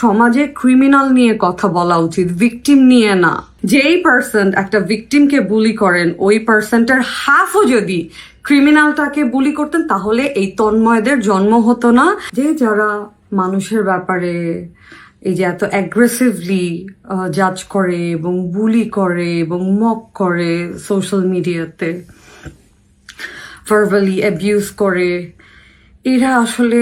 সমাজে ক্রিমিনাল নিয়ে কথা বলা উচিত, ভিকটিম নিয়ে না। যেই পার্সন একটা ভিকটিমকে বুলি করেন ওই পার্সনটার হাফও যদি ক্রিমিনালটাকে বুলি করতেন তাহলে এই তন্ময়দের জন্ম হতো না। যে যারা মানুষের ব্যাপারে এই যে এত অ্যাগ্রেসিভলি জাজ করে এবং বুলি করে এবং মক করে সোশ্যাল মিডিয়াতে, ভার্বালি অ্যাবিউজ করে, এরা আসলে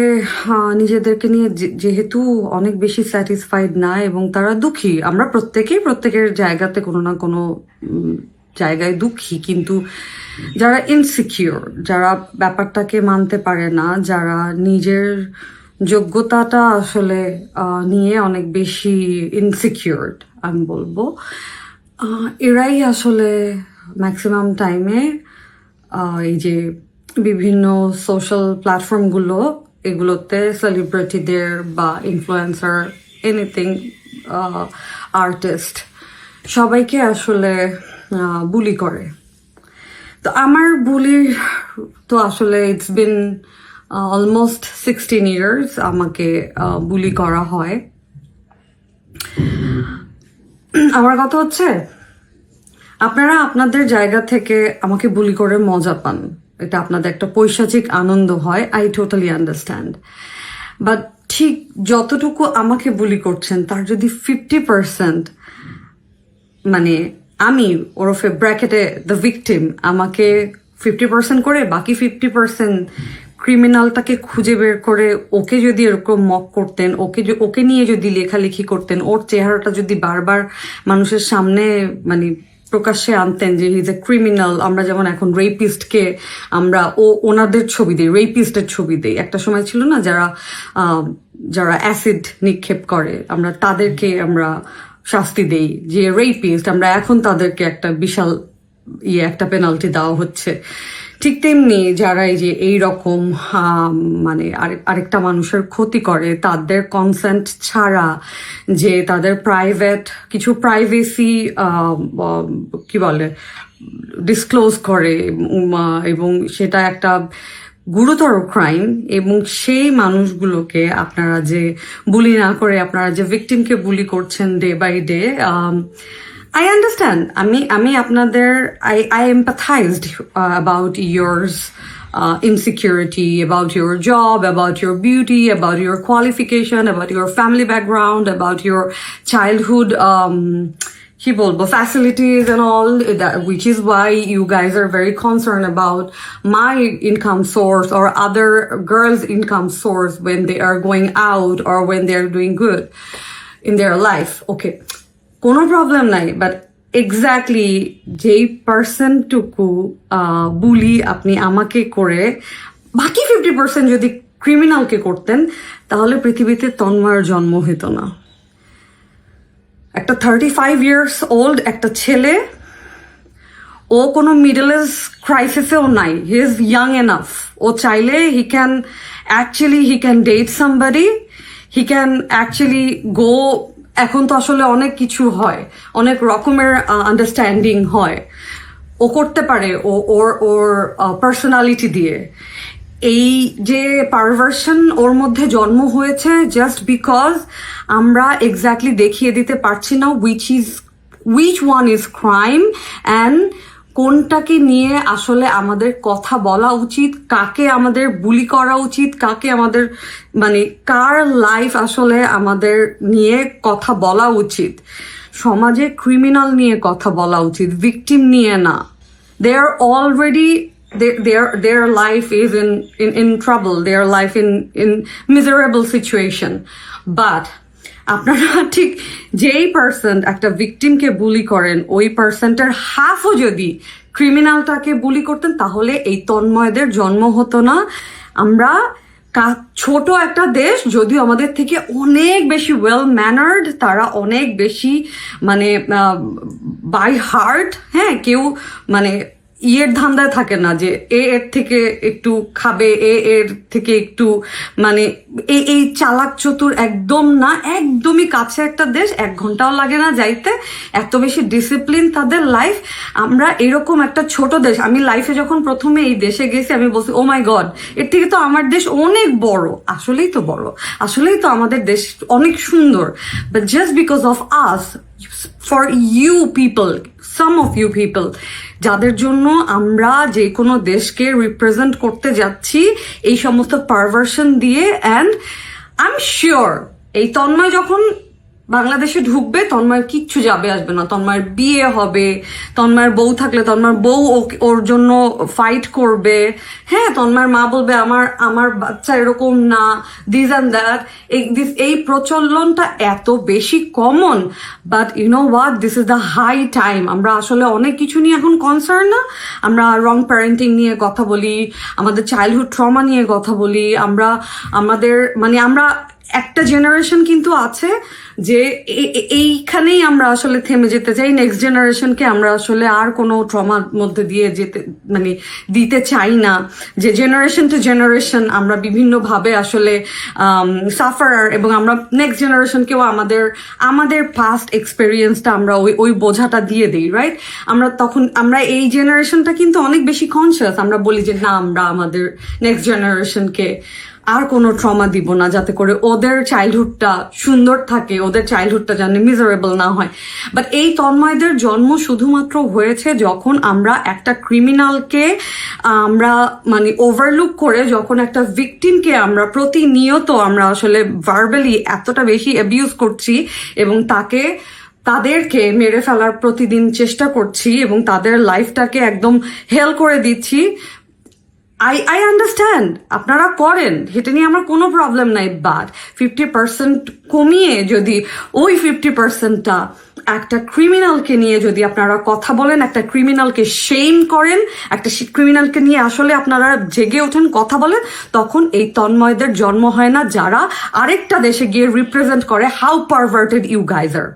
নিজেদেরকে নিয়ে যেহেতু অনেক বেশি স্যাটিসফাইড না এবং তারা দুঃখী। আমরা প্রত্যেকেই প্রত্যেকের জায়গাতে কোনো না কোনো জায়গায় দুঃখী, কিন্তু যারা ইনসিকিউর, যারা ব্যাপারটাকে মানতে পারে না, যারা নিজের যোগ্যতাটা আসলে নিয়ে অনেক বেশি ইনসিকিউরড আমি বলবো, এরাই আসলে ম্যাক্সিমাম টাইমে এই যে বিভিন্ন সোশ্যাল প্ল্যাটফর্মগুলো এগুলোতে সেলিব্রিটিদের বা ইনফ্লুয়েন্সার এনিথিং আর্টিস্ট সবাইকে আসলে বুলি করে। তো আমার বুলি তো আসলে ইটস বিন অলমোস্ট 16 years আমাকে বুলি করা হয়। আমার কথা হচ্ছে, আপনারা আপনাদের জায়গা থেকে আমাকে বুলি করে মজা পান, এটা আপনাদের একটা পৈশাচিক আনন্দ হয়, আই টোটালি আন্ডারস্ট্যান্ড। বাট ঠিক যতটুকু আমাকে বুলি করছেন তার যদি 50% মানে আমি ওরফে ব্র্যাকেটে দ্য ভিকটিম আমাকে 50% করে বাকি 50% ক্রিমিনালটাকে খুঁজে বের করে ওকে যদি এরকম মক করতেন, ওকে নিয়ে যদি লেখালেখি করতেন, ওর চেহারাটা যদি বারবার মানুষের সামনে মানে প্রকাশ্যে আনতেন যে হিজ এ ক্রিমিনাল। আমরা যেমন এখন রেপিস্টকে আমরা ওনাদের ছবি দিই, রেপিস্টের ছবি দিই। একটা সময় ছিল না যারা অ্যাসিড নিক্ষেপ করে আমরা তাদেরকে আমরা শাস্তি দেই যে রেপিস্ট, আমরা এখন তাদেরকে একটা বিশাল একটা পেনাল্টি দেওয়া হচ্ছে। ঠিক তেমনি যারা এই যে এইরকম মানে আরেকটা মানুষের ক্ষতি করে তাদের কনসেন্ট ছাড়া, যে তাদের প্রাইভেট কিছু প্রাইভেসি কি বলে ডিসক্লোজ করে এবং সেটা একটা গুরুতর ক্রাইম, এবং সেই মানুষগুলোকে আপনারা যে বুলি না করে আপনারা যে ভিকটিমকে বুলি করছেন day by day, I understand. আমি আপনাদের I empathized about yours insecurity, about your job, about your beauty, about your qualification, about your family background, about your childhood কি বলবো facilities and all that, which is why you guys are very concerned about my income source or other girls' income source when they are going out or when they are doing good in their life. Okay. কোনো problem নাই, but exactly যেই পার্সনটুকু বুলি আপনি আমাকে করে বাকি 50% যদি ক্রিমিনালকে করতেন তাহলে পৃথিবীতে তন্ময়ের জন্ম হতো না। একটা 35 years old একটা ছেলে, ও কোনো মিডল এজ ক্রাইসিসেও নাই, হি ইজ ইয়াং এনাফ, ও চাইলে he can date somebody, he can actually go. এখন তো আসলে অনেক কিছু হয়, অনেক রকমের আন্ডারস্ট্যান্ডিং হয়, ও করতে পারে ওর পার্সোনালিটি দিয়ে। এই যে পারভার্সন ওর মধ্যে জন্ম হয়েছে জাস্ট বিকজ আমরা এক্স্যাক্টলি দেখিয়ে দিতে পারছি না which one is crime and কোনটাকে নিয়ে আসলে আমাদের কথা বলা উচিত, কাকে আমাদের বুলি করা উচিত, কাকে আমাদের মানে কার লাইফ আসলে আমাদের নিয়ে কথা বলা উচিত। সমাজে ক্রিমিনাল নিয়ে কথা বলা উচিত, ভিকটিম নিয়ে না। দে আর already their life is in trouble, their life in miserable situation, but আপনারা ঠিক যেই পার্সন একটা ভিকটিমকে বুলি করেন ওই পার্সনটার হাফও যদি ক্রিমিনালটাকে বুলি করতেন তাহলে এই তন্ময়দের জন্ম হতো না। আমরা ছোট একটা দেশ, যদিও আমাদের থেকে অনেক বেশি ওয়েল ম্যানার্ড, তারা অনেক বেশি মানে বাই হার্ট, হ্যাঁ, কেউ মানে ইয়ের ধান্দায় থাকে না যে এর থেকে একটু খাবে, এর থেকে একটু মানে এই চালাক চতুর একদম না, একদমই কাছে একটা দেশ, 1 ঘন্টাও লাগে না যাইতে, এত বেশি ডিসিপ্লিন তাদের লাইফ। আমরা এরকম একটা ছোট দেশ, আমি লাইফে যখন প্রথমে এই দেশে গেছি আমি বলছি ও মাই গড, এর থেকে তো আমার দেশ অনেক বড়। আসলেই তো বড়, আসলেই তো আমাদের দেশ অনেক সুন্দর, but just because of us, for you people, some of you people, যাদের জন্য আমরা যে কোনো দেশকে রিপ্রেজেন্ট করতে যাচ্ছি এই সমস্ত পারভার্সন দিয়ে, অ্যান্ড আই এম শিওর এই তন্ময় যখন বাংলাদেশে ঢুকবে তন্ময়ের কিচ্ছু যাবে আসবে না, তন্ময়ের বিয়ে হবে, তন্ময়ের বউ থাকলে তন্ময়ের বউ ওর জন্য ফাইট করবে, হ্যাঁ তন্ময়ের মা বলবে আমার বাচ্চা এরকম না, দিস অ্যান্ড দ্যাট। এই প্রচলনটা এত বেশি common, but you know what, this is the high time. আমরা আসলে অনেক কিছু নিয়ে এখন কনসার্ন না, আমরা রং প্যারেন্টিং নিয়ে কথা বলি, আমাদের চাইল্ডহুড ট্রমা নিয়ে কথা বলি, আমরা একটা জেনারেশন কিন্তু আছে যে এইখানেই আমরা আসলে থেমে যেতে চাই, নেক্সট জেনারেশনকে আমরা আসলে আর কোনো ট্রমার মধ্যে দিয়ে যেতে দিতে চাই না, যে জেনারেশন টু জেনারেশন আমরা বিভিন্নভাবে আসলে সাফারার, এবং আমরা নেক্সট জেনারেশনকেও আমাদের পাস্ট এক্সপেরিয়েন্সটা আমরা ওই বোঝাটা দিয়ে দিই, রাইট? আমরা এই জেনারেশনটা কিন্তু অনেক বেশি কনসিয়াস, আমরা বলি যে না আমরা আমাদের নেক্সট জেনারেশনকে আর কোনো ট্রমা দিব না, যাতে করে ওদের চাইল্ডহুডটা সুন্দর থাকে, ওদের চাইল্ডহুডটা যেন মিজারেবল না হয়। বাট এই তন্ময়দের জন্ম শুধুমাত্র হয়েছে যখন আমরা একটা ক্রিমিনালকে আমরা মানে ওভারলুক করে, যখন একটা ভিকটিমকে আমরা প্রতিনিয়ত আমরা আসলে ভার্বালি এতটা বেশি অ্যাবিউজ করছি এবং তাদেরকে মেরে ফেলার প্রতিদিন চেষ্টা করছি এবং তাদের লাইফটাকে একদম হেল করে দিচ্ছি। আই আন্ডারস্ট্যান্ড আপনারা করেন, সেটা নিয়ে আমার কোনো প্রবলেম নাই, বাট 50% কমিয়ে যদি ওই 50%টা একটা ক্রিমিনালকে নিয়ে যদি আপনারা কথা বলেন, একটা ক্রিমিনালকে শেম করেন, একটা ক্রিমিনালকে নিয়ে আসলে আপনারা জেগে ওঠেন, কথা বলেন, তখন এই তন্ময়দের জন্ম হয় না যারা আরেকটা দেশে গিয়ে রিপ্রেজেন্ট করে how perverted you guys R.